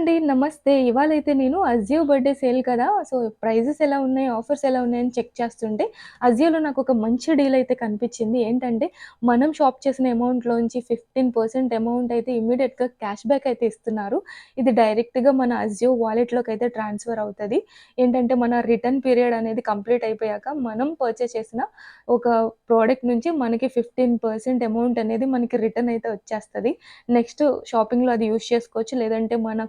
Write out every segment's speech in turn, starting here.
అండి. నమస్తే. ఇవాళైతే నేను అజియో బర్త్‌డే సేల్ కదా! సో, ప్రైజెస్ ఎలా ఉన్నాయి, ఆఫర్స్ ఎలా ఉన్నాయని చెక్ చేస్తుంటే, అజియోలో నాకొక మంచి డీల్ అయితే కనిపించింది. ఏంటంటే, మనం షాప్ చేసిన అమౌంట్‌లోంచి 15% అమౌంట్ అయితే ఇమ్మీడియేట్‌గా క్యాష్ బ్యాక్ అయితే ఇస్తున్నారు. ఇది డైరెక్ట్‌గా మన అజియో వాలెట్‌లోకి అయితే ట్రాన్స్‌ఫర్ అవుతది. ఏంటంటే, మన రిటర్న్ పీరియడ్ అనేది కంప్లీట్ అయిపోయాక, మనం పర్చేస్ చేసిన ఒక ప్రోడక్ట్ నుంచి మనకి 15% అమౌంట్ అనేది మనకి రిటర్న్ అయితే వచ్చేస్తది. నెక్స్ట్ షాపింగ్‌లో అది యూజ్ చేసుకోవచ్చు. లేదంటే మన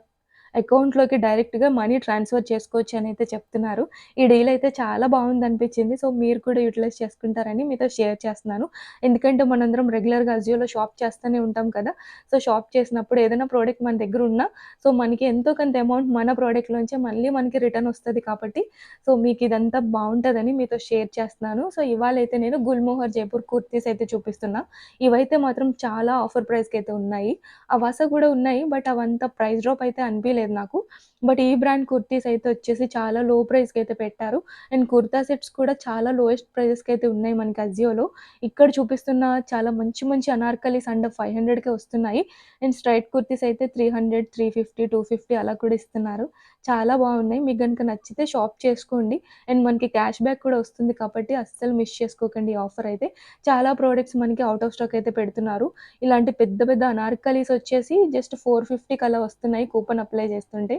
అకౌంట్‌లోకి డైరెక్ట్‌గా మనీ ట్రాన్స్‌ఫర్ చేసుకోవచ్చనైతే చెప్తున్నారు. ఈ డీల్ అయితే చాలా బావుందనిపించింది. సో, మీరు కూడా యుటిలైజ్ చేసుకుంటారని మీతో షేర్ చేస్తున్నాను. ఎందుకంటే మనందరం రెగ్యులర్‌గా అజియోలో షాప్ చేస్తూనే ఉంటాం కదా! సో, షాప్ చేసినప్పుడు ఏదైనా ప్రోడక్ట్ మన దగ్గర ఉన్నా, సో, మనకి ఎంతో కొంత అమౌంట్ మన ప్రోడక్ట్‌లోంచే మళ్ళీ మనకి రిటర్న్ వస్తది కాబట్టి, సో, మీకిదంతా బావుంటదని మీతో షేర్ చేస్తున్నాను. సో, ఇవాళైతే నేను గుల్‌మోహర్ జైపూర్ కుర్తీస్ అయితే చూపిస్తున్నా. ఇవైతే మాత్రం చాలా ఆఫర్ ప్రైస్‌కైతే ఉన్నాయి. అవాసా కూడా ఉన్నాయి. బట్ అవంత ప్రైస్ డ్రాప్ అయితే అనిపియలేదు నాకు. బట్ ఈ బ్రాండ్ కుర్తీస్ అయితే వచ్చేసి చాలా లో ప్రైస్‌కైతే పెట్టారు. అండ్ కుర్తా సెట్స్ కూడా చాలా లోయెస్ట్ ప్రైజెస్‌కైతే ఉన్నాయి మనకి అజియోలో. ఇక్కడ చూపిస్తున్న చాలా మంచి మంచి అనార్కలీస్ అండర్ 500కే వస్తున్నాయి. అండ్ స్ట్రెయిట్ కుర్తీస్ అయితే 300, 350, 250 అలా కూడా ఇస్తున్నారు. చాలా బాగున్నాయి. మీకు గనుక నచ్చితే షాప్ చేసుకోండి. అండ్ మనకి క్యాష్ బ్యాక్ కూడా వస్తుంది కాబట్టి అస్సలు మిస్ చేసుకోకండి ఈ ఆఫర్ అయితే. చాలా ప్రొడక్ట్స్ మనకి ఔట్ ఆఫ్ స్టాక్ అయితే పెడుతున్నారు. ఇలాంటి పెద్ద పెద్ద అనార్కలీస్ వచ్చేసి జస్ట్ 450కి అలా వస్తున్నాయి కూపన్ అప్లై చేస్తుంటే.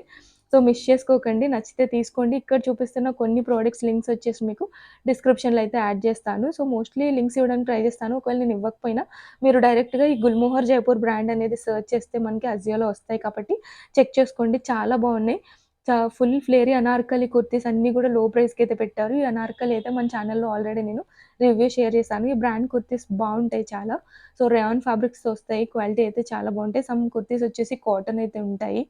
సో, మిస్ చేసుకోకండి. నచ్చితే తీసుకోండి. ఇక్కడ చూపిస్తున్న కొన్ని ప్రొడక్ట్స్ లింక్స్ వచ్చేసి మీకు డిస్క్రిప్షన్‌లో అయితే యాడ్ చేస్తాను. సో, మోస్ట్‌లీ లింక్స్ ఇవ్వడానికి ట్రై చేస్తాను. ఒకవేళ నేను ఇవ్వకపోయినా మీరు డైరెక్ట్‌గా ఈ గుల్‌మోహర్ జైపూర్ బ్రాండ్ అనేది సెర్చ్ చేస్తే మనకి అజియోలో వస్తాయి కాబట్టి చెక్ చేసుకోండి. చాలా బాగున్నాయి. ఫుల్ ఫ్లేరీ అనార్కలి కుర్తీస్ అన్నీ కూడా లో ప్రైస్‌కైతే పెట్టారు. ఈ అనార్కలి అయితే మన ఛానెల్‌లో ఆల్రెడీ నేను రివ్యూ షేర్ చేశాను. ఈ బ్రాండ్ కుర్తీస్ బావుంటాయి చాలా. సో, రేయాన్ ఫ్యాబ్రిక్స్‌తో వస్తాయి. క్వాలిటీ అయితే చాలా బావుంటాయి. సమ్ కుర్తీస్ వచ్చేసి కాటన్ అయితే ఉంటాయి.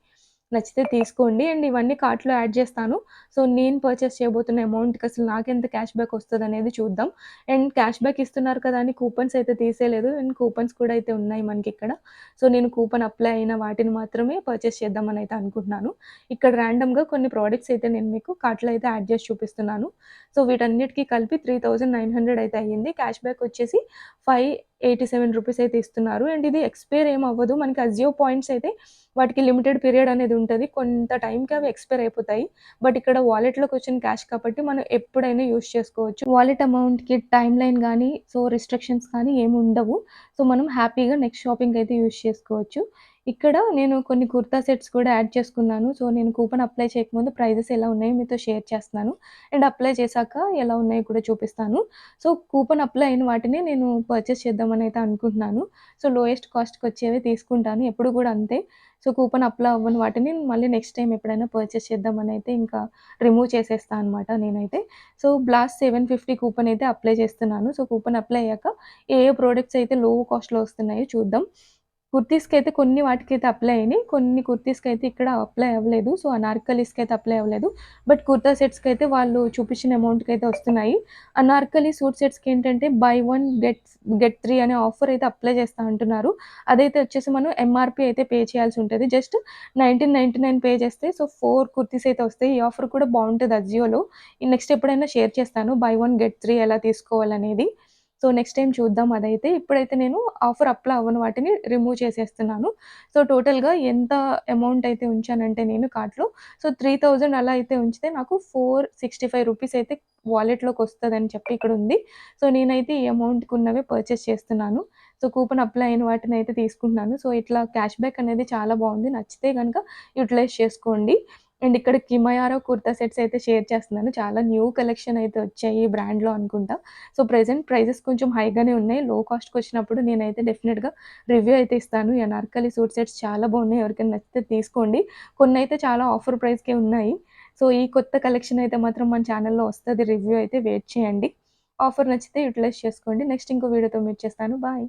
నచ్చితే తీసుకోండి. అండ్ ఇవన్నీ కార్ట్‌లో యాడ్ చేస్తాను. సో, నేను పర్చేస్ చేయబోతున్న అమౌంట్‌కి అసలు నాకెంత క్యాష్ బ్యాక్ వస్తదనేది చూద్దాం. అండ్ క్యాష్ బ్యాక్ ఇస్తున్నారు కదా అని కూపన్స్ అయితే తీసేయలేదు. అండ్ కూపన్స్ కూడా అయితే ఉన్నాయి మనకిక్కడ. సో, నేను కూపన్ అప్లై అయిన వాటిని మాత్రమే పర్చేస్ చేద్దామని అయితే అనుకుంటున్నాను. ఇక్కడ ర్యాండమ్‌గా కొన్ని ప్రొడక్ట్స్ అయితే నేను మీకు కార్ట్‌లో అయితే యాడ్ చేసి చూపిస్తున్నాను. సో, వీటన్నిటికి కలిపి 3900 అయితే అయ్యింది. క్యాష్ బ్యాక్ వచ్చేసి 587 రూపీస్ అయితే ఇస్తున్నారు. అండ్ ఇది ఎక్స్‌పైర్ ఏమి అవ్వదు. మనకి అజియో పాయింట్స్ అయితే వాటికి లిమిటెడ్ పీరియడ్ అనేది ఉంటది. కొంత టైంకి అవి ఎక్స్‌పైర్ అయిపోతాయి. బట్ ఇక్కడ వాలెట్‌లోకొచ్చిన క్యాష్ కాబట్టి మనం ఎప్పుడైనా యూజ్ చేసుకోవచ్చు. వాలెట్ అమౌంట్‌కి టైమ్ లైన్ గానీ, సో రిస్ట్రిక్షన్స్ కానీ ఏమి ఉండవు. సో, మనం హ్యాపీగా నెక్స్ట్ షాపింగ్‌కి అయితే యూజ్ చేసుకోవచ్చు. ఇక్కడ నేను కొన్ని కుర్తా సెట్స్ కూడా యాడ్ చేసుకున్నాను. సో, నేను కూపన్ అప్లై చేయకముందు ప్రైజెస్ ఎలా ఉన్నాయో మీతో షేర్ చేస్తున్నాను. అండ్ అప్లై చేశాక ఎలా ఉన్నాయో కూడా చూపిస్తాను. సో, కూపన్ అప్లై అయిన వాటిని నేను పర్చేస్ చేద్దామని అయితే అనుకుంటున్నాను. సో, లోయెస్ట్ కాస్ట్‌కొచ్చేవే తీసుకుంటాను. ఎప్పుడు కూడా అంతే. సో, కూపన్ అప్లై అవ్వని వాటిని మళ్ళీ నెక్స్ట్ టైమ్ ఎప్పుడైనా పర్చేస్ చేద్దామనైతే ఇంకా రిమూవ్ చేసేస్తా అనమాట నేనైతే. సో, బ్లాస్ట్ 750 కూపన్ అయితే అప్లై చేస్తున్నాను. సో, కూపన్ అప్లై అయ్యాక ఏ ఏ ప్రొడక్ట్స్ అయితే లో కాస్ట్‌లో వస్తున్నాయో చూద్దాం. కుర్తీస్‌కైతే కొన్ని వాటికైతే అప్లై అయినాయి. కొన్ని కుర్తీస్‌కైతే ఇక్కడ అప్లై అవ్వలేదు. సో, అనార్కలీస్‌కైతే అప్లై అవ్వలేదు. బట్ కుర్తా సెట్స్‌కైతే వాళ్ళు చూపించిన అమౌంట్‌కైతే వస్తున్నాయి. అనార్కలి సూట్ సెట్స్‌కేంటంటే బై 1 గెట్ 3 అనే ఆఫర్ అయితే అప్లై చేస్తా అంటున్నారు. అదైతే వచ్చేసి మనం ఎంఆర్‌పీ అయితే పే చేయాల్సి ఉంటది. జస్ట్ 1999 పే చేస్తే సో, 4 కుర్తీస్ అయితే వస్తాయి. ఈ ఆఫర్ కూడా బావుంటది అజియోలో. నెక్స్ట్ ఎప్పుడైనా షేర్ చేస్తాను. బై 1 గెట్ 3 ఎలా తీసుకోవాలనేది. సో, నెక్స్ట్ టైమ్ చూద్దాం అదైతే. ఇప్పుడైతే నేను ఆఫర్ అప్లై అవ్వని వాటిని రిమూవ్ చేసేస్తున్నాను. సో, టోటల్‌గా ఎంత అమౌంట్ అయితే ఉంచానంటే నేను కార్ట్‌లో, సో, 3000 అలా అయితే ఉంచితే నాకు 465 రూపీస్ అయితే వాలెట్‌లోకొస్తదని చెప్పి ఇక్కడుంది. సో, నేనైతే ఈ అమౌంట్‌కున్నవే పర్చేస్ చేస్తున్నాను. సో, కూపన్ అప్లై అయిన వాటినైతే తీసుకుంటున్నాను. సో, ఇట్లా క్యాష్ బ్యాక్ అనేది చాలా బావుంది. నచ్చితే గనక యుటిలైజ్ చేసుకోండి. అండ్ ఇక్కడ కిమయారో కుర్తా సెట్స్ అయితే షేర్ చేస్తున్నాను. చాలా న్యూ కలెక్షన్ అయితే వచ్చాయి ఈ బ్రాండ్‌లో అనుకుంటా. సో, ప్రెజెంట్ ప్రైజెస్ కొంచెం హైగానే ఉన్నాయి. లో కాస్ట్‌కొచ్చినప్పుడు నేనైతే డెఫినిట్‌గా రివ్యూ అయితే ఇస్తాను. ఈ అనార్కలి సూట్ సెట్స్ చాలా బాగున్నాయి. ఎవరికైనా నచ్చితే తీసుకోండి. కొన్నైతే చాలా ఆఫర్ ప్రైస్‌కే ఉన్నాయి. సో, ఈ కొత్త కలెక్షన్ అయితే మాత్రం మన ఛానెల్‌లో వస్తది. రివ్యూ అయితే వెయిట్ చేయండి. ఆఫర్ నచ్చితే యుటిలైజ్ చేసుకోండి. నెక్స్ట్ ఇంకో వీడియోతో మీట్ చేస్తాను. బాయ్.